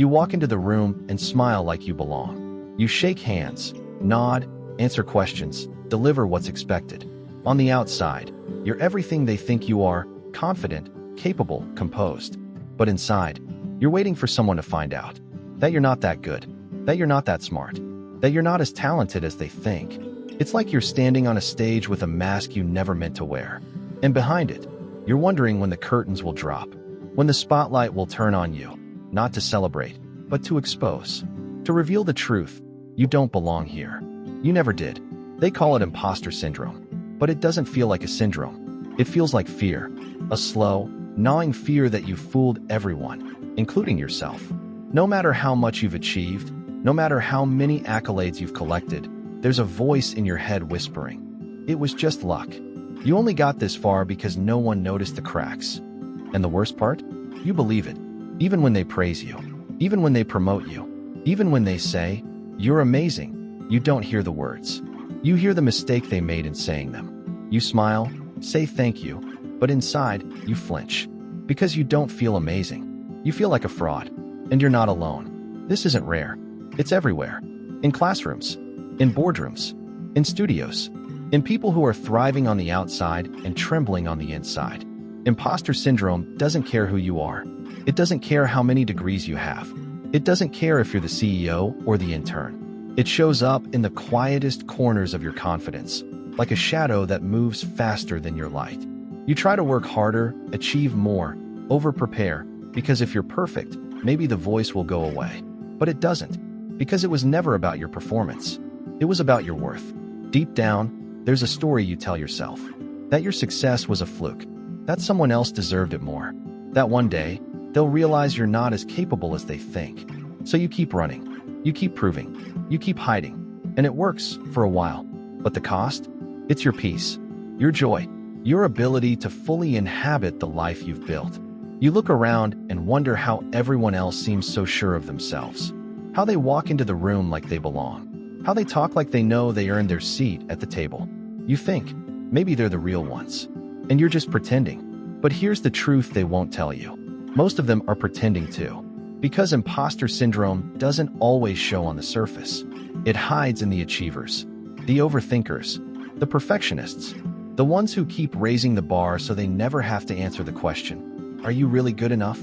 You walk into the room and smile like you belong. You shake hands, nod, answer questions, deliver what's expected. On the outside, you're everything they think you are: confident, capable, composed. But inside, you're waiting for someone to find out that you're not that good, that you're not that smart, that you're not as talented as they think. It's like you're standing on a stage with a mask you never meant to wear. And behind it, you're wondering when the curtains will drop, when the spotlight will turn on you, not to celebrate, but to expose, to reveal the truth. You don't belong here. You never did. They call it impostor syndrome, but it doesn't feel like a syndrome. It feels like fear, a slow, gnawing fear that you fooled everyone, including yourself. No matter how much you've achieved, no matter how many accolades you've collected, there's a voice in your head whispering, "It was just luck. You only got this far because no one noticed the cracks." And the worst part? You believe it. Even when they praise you, even when they promote you, even when they say, "You're amazing," you don't hear the words. You hear the mistake they made in saying them. You smile, say thank you, but inside, you flinch. Because you don't feel amazing. You feel like a fraud. And you're not alone. This isn't rare. It's everywhere. In classrooms, in boardrooms, in studios, in people who are thriving on the outside and trembling on the inside. Imposter syndrome doesn't care who you are. It doesn't care how many degrees you have. It doesn't care if you're the CEO or the intern. It shows up in the quietest corners of your confidence, like a shadow that moves faster than your light. You try to work harder, achieve more, over-prepare, because if you're perfect, maybe the voice will go away. But it doesn't, because it was never about your performance. It was about your worth. Deep down, there's a story you tell yourself. That your success was a fluke. That someone else deserved it more. That one day, they'll realize you're not as capable as they think. So you keep running. You keep proving. You keep hiding. And it works for a while. But the cost? It's your peace. Your joy. Your ability to fully inhabit the life you've built. You look around and wonder how everyone else seems so sure of themselves. How they walk into the room like they belong. How they talk like they know they earned their seat at the table. You think, maybe they're the real ones. And you're just pretending. But here's the truth they won't tell you. Most of them are pretending too. Because imposter syndrome doesn't always show on the surface. It hides in the achievers, the overthinkers, the perfectionists, the ones who keep raising the bar so they never have to answer the question, "Are you really good enough?"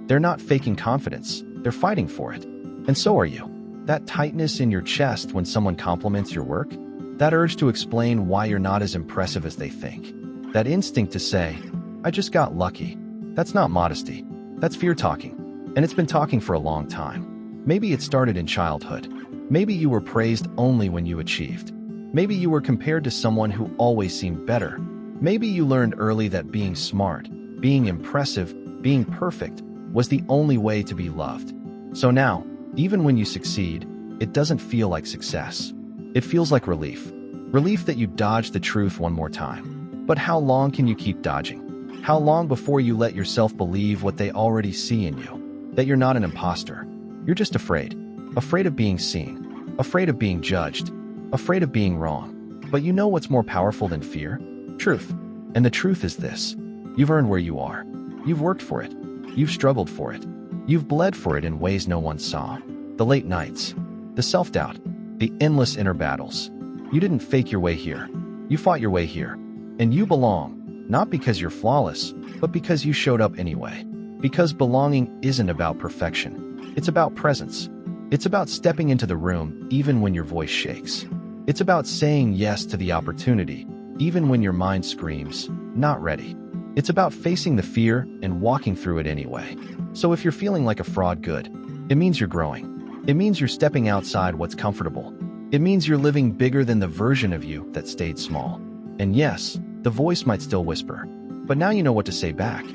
They're not faking confidence, they're fighting for it. And so are you. That tightness in your chest when someone compliments your work, that urge to explain why you're not as impressive as they think, that instinct to say, "I just got lucky." That's not modesty, that's fear talking. And it's been talking for a long time. Maybe it started in childhood. Maybe you were praised only when you achieved. Maybe you were compared to someone who always seemed better. Maybe you learned early that being smart, being impressive, being perfect was the only way to be loved. So now, even when you succeed, it doesn't feel like success. It feels like relief. Relief that you dodged the truth one more time. But how long can you keep dodging? How long before you let yourself believe what they already see in you? That you're not an imposter. You're just afraid. Afraid of being seen. Afraid of being judged. Afraid of being wrong. But you know what's more powerful than fear? Truth. And the truth is this. You've earned where you are. You've worked for it. You've struggled for it. You've bled for it in ways no one saw. The late nights. The self-doubt. The endless inner battles. You didn't fake your way here. You fought your way here. And you belong. Not because you're flawless, but because you showed up anyway. Because belonging isn't about perfection. It's about presence. It's about stepping into the room even when your voice shakes. It's about saying yes to the opportunity, even when your mind screams, "Not ready." It's about facing the fear and walking through it anyway. So if you're feeling like a fraud, good. It means you're growing. It means you're stepping outside what's comfortable. It means you're living bigger than the version of you that stayed small. And yes, the voice might still whisper, but now you know what to say back.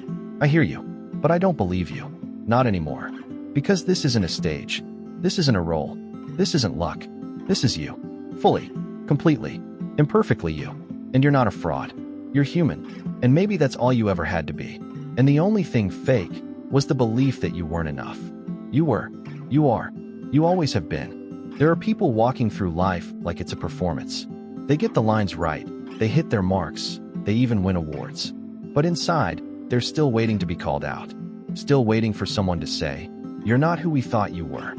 "I hear you, but I don't believe you." Not anymore. Because this isn't a stage. This isn't a role. This isn't luck. This is you. Fully, completely, imperfectly you. And you're not a fraud. You're human. And maybe that's all you ever had to be. And the only thing fake was the belief that you weren't enough. You were. You are. You always have been. There are people walking through life like it's a performance. They get the lines right. They hit their marks. They even win awards. But inside, they're still waiting to be called out. Still waiting for someone to say, You're not who we thought you were.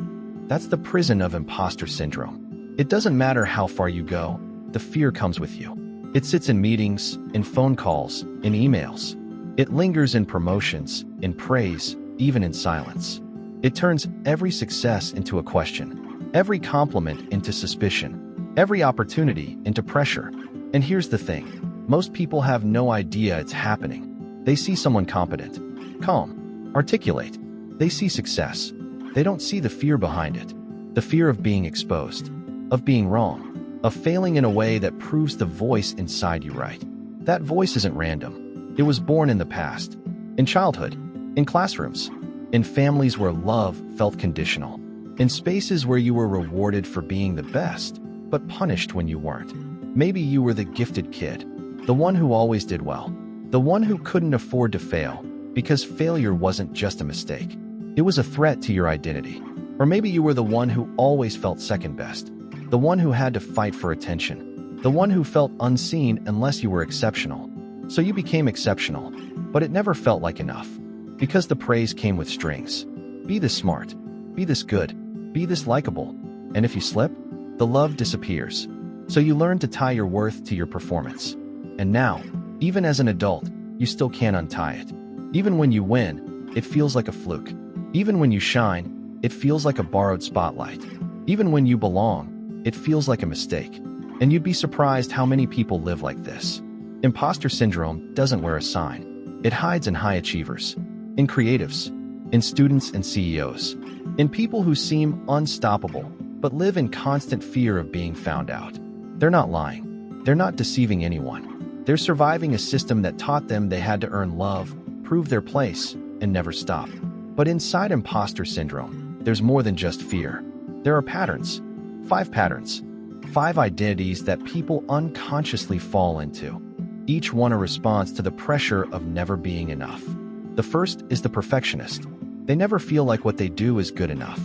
That's the prison of imposter syndrome. It doesn't matter how far you go, the fear comes with you. It sits in meetings, in phone calls, in emails. It lingers in promotions, in praise, even in silence. It turns every success into a question, every compliment into suspicion, every opportunity into pressure. And here's the thing. Most people have no idea it's happening. They see someone competent, calm, articulate. They see success. They don't see the fear behind it. The fear of being exposed, of being wrong, of failing in a way that proves the voice inside you right. That voice isn't random. It was born in the past, in childhood, in classrooms, in families where love felt conditional, in spaces where you were rewarded for being the best, but punished when you weren't. Maybe you were the gifted kid, the one who always did well, the one who couldn't afford to fail because failure wasn't just a mistake. It was a threat to your identity. Or maybe you were the one who always felt second best, the one who had to fight for attention, the one who felt unseen unless you were exceptional. So you became exceptional, but it never felt like enough, because the praise came with strings. Be this smart, be this good, be this likable, and if you slip, the love disappears. So you learn to tie your worth to your performance. And now, even as an adult, you still can't untie it. Even when you win, it feels like a fluke. Even when you shine, it feels like a borrowed spotlight. Even when you belong, it feels like a mistake. And you'd be surprised how many people live like this. Imposter syndrome doesn't wear a sign. It hides in high achievers, in creatives, in students and CEOs, in people who seem unstoppable, but live in constant fear of being found out. They're not lying. They're not deceiving anyone. They're surviving a system that taught them they had to earn love, prove their place, and never stop. But inside imposter syndrome, there's more than just fear. There are patterns. 5 patterns. 5 identities that people unconsciously fall into. Each one a response to the pressure of never being enough. The first is the perfectionist. They never feel like what they do is good enough.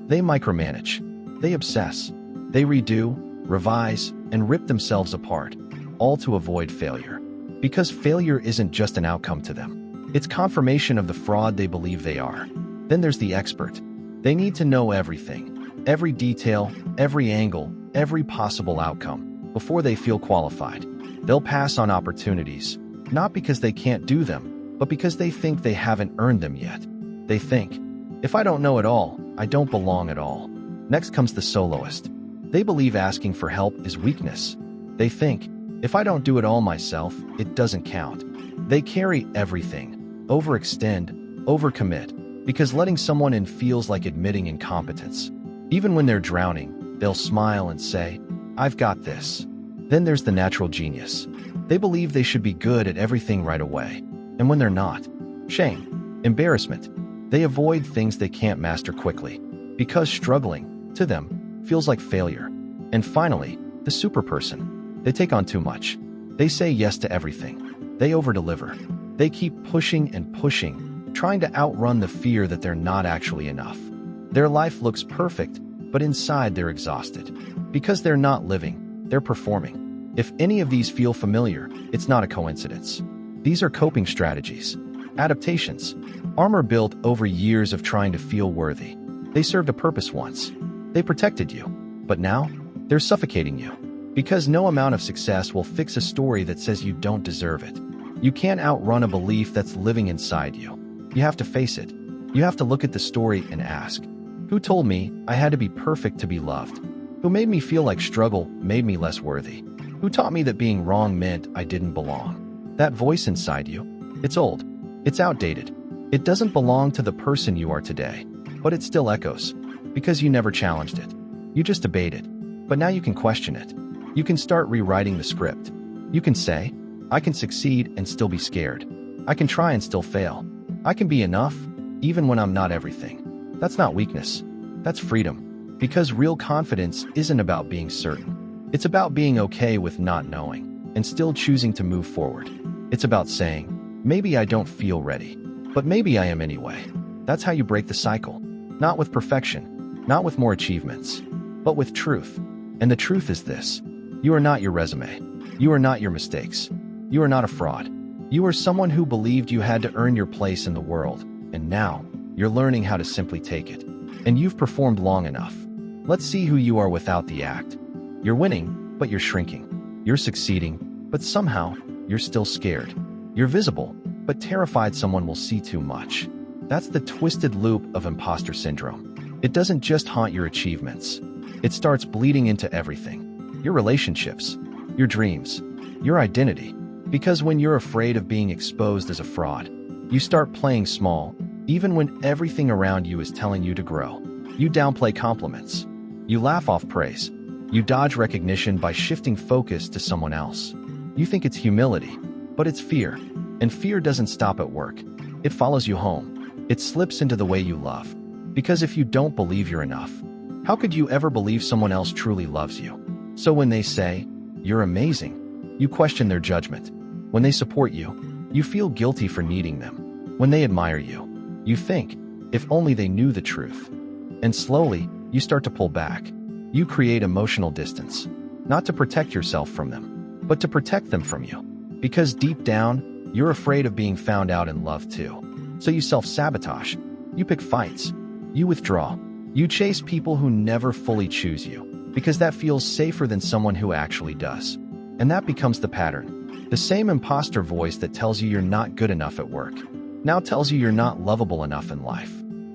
They micromanage. They obsess. They redo, revise, and rip themselves apart, all to avoid failure. Because failure isn't just an outcome to them. It's confirmation of the fraud they believe they are. Then there's the expert. They need to know everything, every detail, every angle, every possible outcome, before they feel qualified. They'll pass on opportunities, not because they can't do them, but because they think they haven't earned them yet. They think, if I don't know it all, I don't belong at all. Next comes the soloist. They believe asking for help is weakness. They think, if I don't do it all myself, it doesn't count. They carry everything, overextend, overcommit, because letting someone in feels like admitting incompetence. Even when they're drowning, they'll smile and say, I've got this. Then there's the natural genius. They believe they should be good at everything right away. And when they're not, shame, embarrassment. They avoid things they can't master quickly, because struggling, to them, feels like failure. And finally, the superperson. They take on too much. They say yes to everything. They overdeliver. They keep pushing and pushing, trying to outrun the fear that they're not actually enough. Their life looks perfect, but inside they're exhausted. Because they're not living, they're performing. If any of these feel familiar, it's not a coincidence. These are coping strategies, adaptations, armor built over years of trying to feel worthy. They served a purpose once. They protected you. But now, they're suffocating you. Because no amount of success will fix a story that says you don't deserve it. You can't outrun a belief that's living inside you. You have to face it. You have to look at the story and ask, who told me I had to be perfect to be loved? Who made me feel like struggle made me less worthy? Who taught me that being wrong meant I didn't belong? That voice inside you, it's old. It's outdated. It doesn't belong to the person you are today, but it still echoes, because you never challenged it. You just debated. But now you can question it. You can start rewriting the script. You can say, I can succeed and still be scared. I can try and still fail. I can be enough, even when I'm not everything. That's not weakness. That's freedom. Because real confidence isn't about being certain. It's about being okay with not knowing and still choosing to move forward. It's about saying, maybe I don't feel ready, but maybe I am anyway. That's how you break the cycle. Not with perfection, not with more achievements, but with truth. And the truth is this. You are not your resume. You are not your mistakes. You are not a fraud. You are someone who believed you had to earn your place in the world, and now You're learning how to simply take it. And you've performed long enough. Let's see who you are without the act. You're winning, but you're shrinking. You're succeeding, but somehow, you're still scared. You're visible, but terrified someone will see too much. That's the twisted loop of imposter syndrome. It doesn't just haunt your achievements. It starts bleeding into everything. Your relationships, your dreams, your identity. Because when you're afraid of being exposed as a fraud, you start playing small, even when everything around you is telling you to grow. You downplay compliments. You laugh off praise. You dodge recognition by shifting focus to someone else. You think it's humility, but it's fear. And fear doesn't stop at work. It follows you home. It slips into the way you love. Because if you don't believe you're enough, how could you ever believe someone else truly loves you? So when they say, "You're amazing," you question their judgment. When they support you, you feel guilty for needing them. When they admire you, you think, if only they knew the truth. And slowly, you start to pull back. You create emotional distance, not to protect yourself from them, but to protect them from you. Because deep down, you're afraid of being found out and loved too. So you self-sabotage. You pick fights. You withdraw. You chase people who never fully choose you, because that feels safer than someone who actually does. And that becomes the pattern. The same imposter voice that tells you you're not good enough at work now tells you you're not lovable enough in life.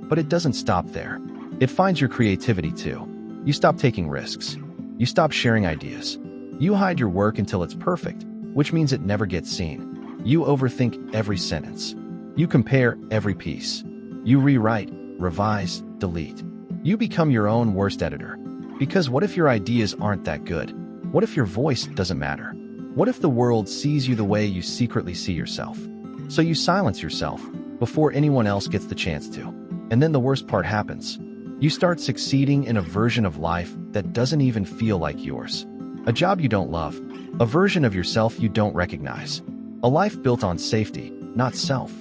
But it doesn't stop there. It finds your creativity too. You stop taking risks. You stop sharing ideas. You hide your work until it's perfect, which means it never gets seen. You overthink every sentence. You compare every piece. You rewrite, revise, delete. You become your own worst editor. Because what if your ideas aren't that good? What if your voice doesn't matter? What if the world sees you the way you secretly see yourself? So you silence yourself before anyone else gets the chance to. And then the worst part happens. You start succeeding in a version of life that doesn't even feel like yours. A job you don't love. A version of yourself you don't recognize. A life built on safety, not self.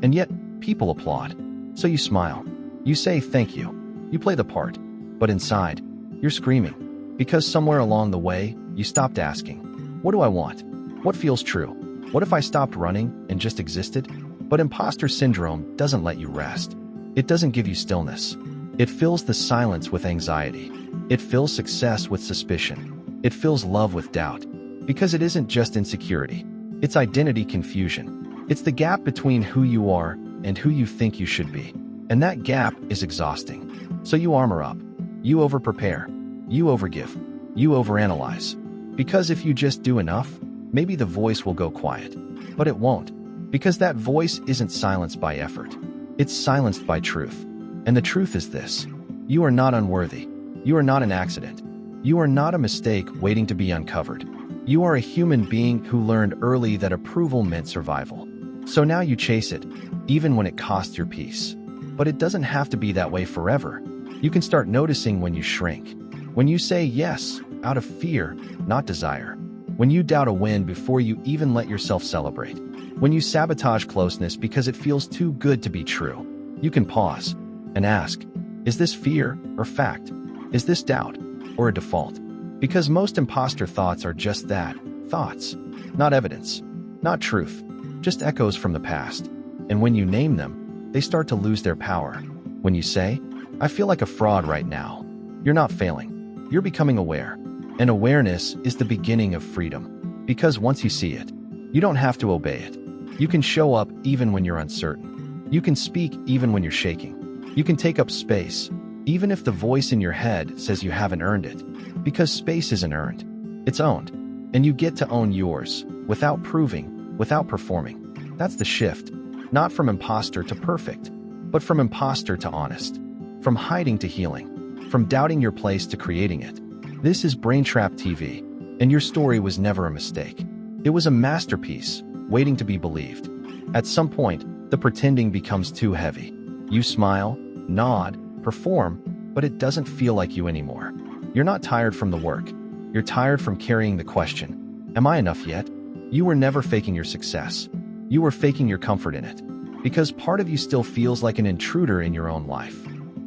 And yet, people applaud. So you smile. You say thank you. You play the part. But inside, you're screaming. Because somewhere along the way, you stopped asking, what do I want? What feels true? What if I stopped running and just existed? But imposter syndrome doesn't let you rest. It doesn't give you stillness. It fills the silence with anxiety. It fills success with suspicion. It fills love with doubt. Because it isn't just insecurity. It's identity confusion. It's the gap between who you are and who you think you should be. And that gap is exhausting. So you armor up. You over-prepare. You overgive. You overanalyze. Because if you just do enough, maybe the voice will go quiet. But it won't. Because that voice isn't silenced by effort. It's silenced by truth. And the truth is this. You are not unworthy. You are not an accident. You are not a mistake waiting to be uncovered. You are a human being who learned early that approval meant survival. So now you chase it, even when it costs your peace. But it doesn't have to be that way forever. You can start noticing when you shrink. When you say yes, out of fear, not desire. When you doubt a win before you even let yourself celebrate. When you sabotage closeness because it feels too good to be true. You can pause and ask, is this fear or fact? Is this doubt or a default? Because most imposter thoughts are just that, thoughts. Not evidence, not truth, just echoes from the past. And when you name them, they start to lose their power. When you say, I feel like a fraud right now, you're not failing. You're becoming aware. And awareness is the beginning of freedom. Because once you see it, you don't have to obey it. You can show up even when you're uncertain. You can speak even when you're shaking. You can take up space, even if the voice in your head says you haven't earned it. Because space isn't earned. It's owned. And you get to own yours, without proving, without performing. That's the shift. Not from imposter to perfect, but from imposter to honest. From hiding to healing. From doubting your place to creating it. This is BrainTrap TV, and your story was never a mistake. It was a masterpiece, waiting to be believed. At some point, the pretending becomes too heavy. You smile, nod, perform, but it doesn't feel like you anymore. You're not tired from the work. You're tired from carrying the question, am I enough yet? You were never faking your success. You were faking your comfort in it. Because part of you still feels like an intruder in your own life.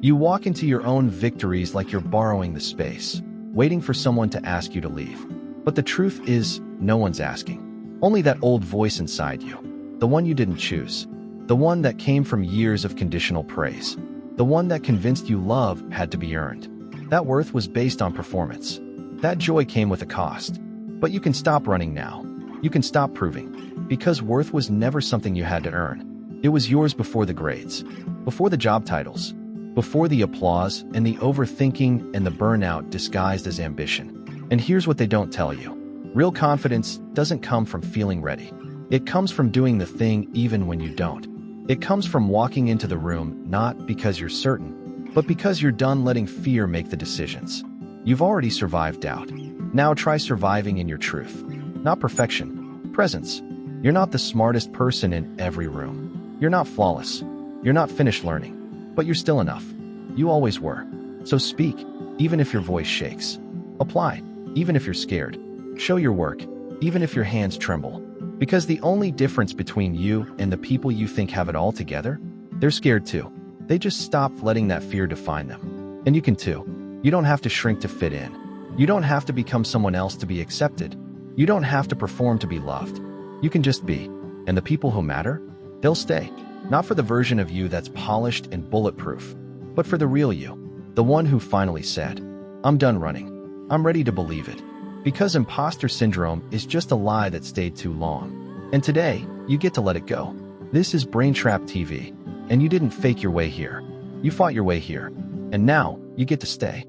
You walk into your own victories like you're borrowing the space, waiting for someone to ask you to leave. But the truth is, no one's asking. Only that old voice inside you. The one you didn't choose. The one that came from years of conditional praise. The one that convinced you love had to be earned. That worth was based on performance. That joy came with a cost. But you can stop running now. You can stop proving. Because worth was never something you had to earn. It was yours before the grades, before the job titles, before the applause and the overthinking and the burnout disguised as ambition. And here's what they don't tell you. Real confidence doesn't come from feeling ready. It comes from doing the thing even when you don't. It comes from walking into the room not because you're certain, but because you're done letting fear make the decisions. You've already survived doubt. Now try surviving in your truth. Not perfection, presence. You're not the smartest person in every room. You're not flawless. You're not finished learning. But you're still enough. You always were. So speak, even if your voice shakes. Apply, even if you're scared. Show your work, even if your hands tremble. Because the only difference between you and the people you think have it all together, they're scared too. They just stopped letting that fear define them. And you can too. You don't have to shrink to fit in. You don't have to become someone else to be accepted. You don't have to perform to be loved. You can just be. And the people who matter, they'll stay. Not for the version of you that's polished and bulletproof, but for the real you. The one who finally said, I'm done running. I'm ready to believe it. Because imposter syndrome is just a lie that stayed too long. And today, you get to let it go. This is BrainTrap TV, and you didn't fake your way here. You fought your way here. And now, you get to stay.